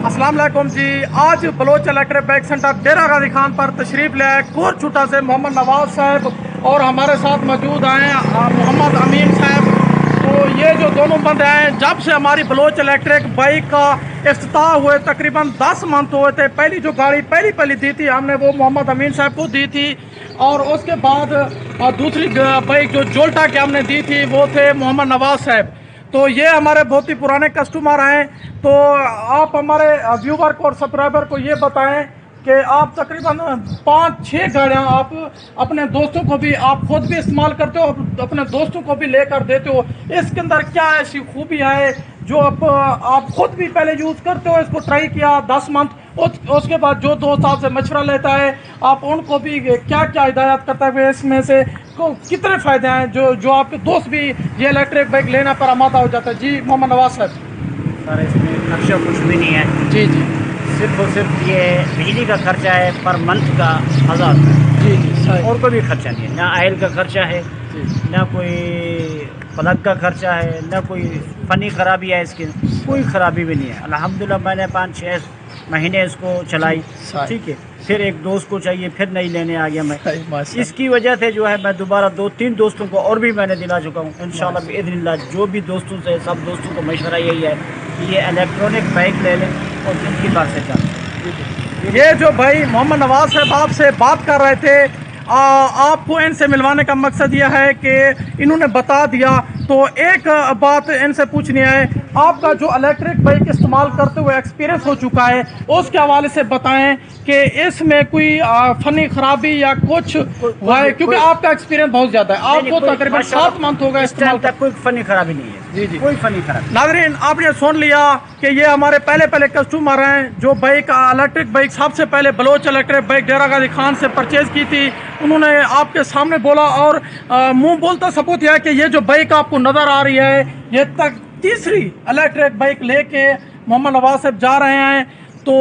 अस्सलाम वालेकुम जी। आज बलोच इलेक्ट्रिक बाइक सेंटर डेरा गाजी खान पर तशरीफ़ ले आए कोटछूटा से मोहम्मद नवाज साहब और हमारे साथ मौजूद हैं मोहम्मद अमीन साहब। तो ये जो दोनों बंदे हैं, जब से हमारी बलोच इलेक्ट्रिक बाइक का इफ्तिताह हुए तकरीबन 10 मंथ हुए थे। पहली जो गाड़ी पहली दी थी हमने, वो मोहम्मद अमीन साहब को दी थी, और उसके बाद दूसरी बाइक जो जोल्टा की हमने दी थी वो थे मोहम्मद नवाज साहब। तो ये हमारे बहुत ही पुराने कस्टमर हैं। तो आप हमारे व्यूवर को और सब्सक्राइबर को ये बताएं कि आप तकरीबन 5-6 गाड़ियाँ आप अपने दोस्तों को भी, आप खुद भी इस्तेमाल करते हो, अपने दोस्तों को भी लेकर देते हो। इसके अंदर क्या ऐसी खूबियाँ है जो आप खुद भी पहले यूज़ करते हो, इसको ट्राई किया 10 मंथ, उसके बाद जो दोस्त आपसे मशवरा लेता है आप उनको भी क्या क्या हिदायत करते हुए इसमें से कितने फ़ायदे हैं जो आपके दोस्त भी ये इलेक्ट्रिक बाइक लेना पर आमादा हो जाता है। जी मोहम्मद नवाज साहब। सर, इसमें खर्चा कुछ भी नहीं है। जी जी। सिर्फ और सिर्फ ये बिजली का खर्चा है पर मंथ का 1000 रुपये। जी जी। और कोई भी खर्चा नहीं है, ना ऑयल का खर्चा है, ना कोई प्लग का खर्चा है, ना कोई फनी ख़राबी है। इसकी कोई ख़राबी भी नहीं है। अल्हम्दुलिल्लाह मैंने 5-6 महीने इसको चलाई, ठीक है। फिर एक दोस्त को चाहिए, फिर नई लेने आ गया मैं। इसकी वजह से जो है मैं दोबारा 2-3 दोस्तों को और भी मैंने दिला चुका हूँ। इंशाल्लाह बिइज़्निल्लाह जो भी दोस्तों से, सब दोस्तों को मशवरा यही है कि ये इलेक्ट्रॉनिक बाइक ले लें और इनकी बात से जाएं। ये जो भाई मोहम्मद नवाज साहब आपसे बात कर रहे थे, आपको इनसे मिलवाने का मकसद यह है कि इन्होंने बता दिया। तो एक बात इनसे पूछनी है, आपका जो इलेक्ट्रिक बाइक इस्तेमाल करते हुए एक्सपीरियंस हो चुका है उसके हवाले से बताएं कि इसमें कोई फनी खराबी या कुछ हुआ है, क्योंकि आपका एक्सपीरियंस बहुत ज़्यादा है, आपको तकरीबन 7 मंथ हो गए इस्तेमाल तक। कोई फनी खराबी नहीं है। जी जी, कोई फनी खराबी। नाज़रीन आपने सुन लिया कि ये हमारे पहले कस्टमर हैं जो बाइक इलेक्ट्रिक बाइक सबसे पहले बलोच इलेक्ट्रिक बाइक डेरा गाजी खान से परचेज़ की थी। उन्होंने आपके सामने बोला और मुंह बोलता सबूत है कि ये जो बाइक आपको नज़र आ रही है, ये तक तीसरी इलेक्ट्रिक बाइक लेके मोहम्मद नवाज साहब जा रहे हैं। तो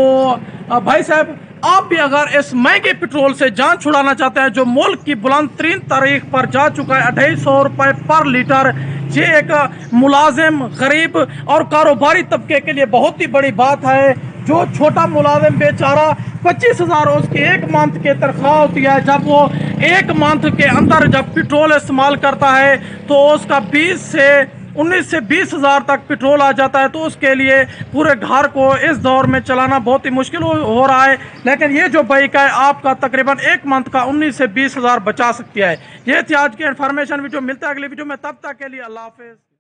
भाई साहब, आप भी अगर इस महंगे पेट्रोल से जान छुड़ाना चाहते हैं जो मुल्क की बुलंद तरीन तारीख पर जा चुका है 250 रुपये पर लीटर, ये एक मुलाजिम, गरीब और कारोबारी तबके के लिए बहुत ही बड़ी बात है। जो छोटा मुलाजिम बेचारा 25,000 उसकी एक मंथ की तनख्वाह होती है, जब वो एक मंथ के अंदर जब पेट्रोल इस्तेमाल करता है तो उसका 19 से 20,000 तक पेट्रोल आ जाता है। तो उसके लिए पूरे घर को इस दौर में चलाना बहुत ही मुश्किल हो रहा है। लेकिन ये जो बाइक है आपका तकरीबन एक मंथ का 19 से 20,000 बचा सकती है। ये थी आज की इन्फॉर्मेशन वीडियो। मिलता है अगली वीडियो में, तब तक के लिए अल्लाह हाफिज़।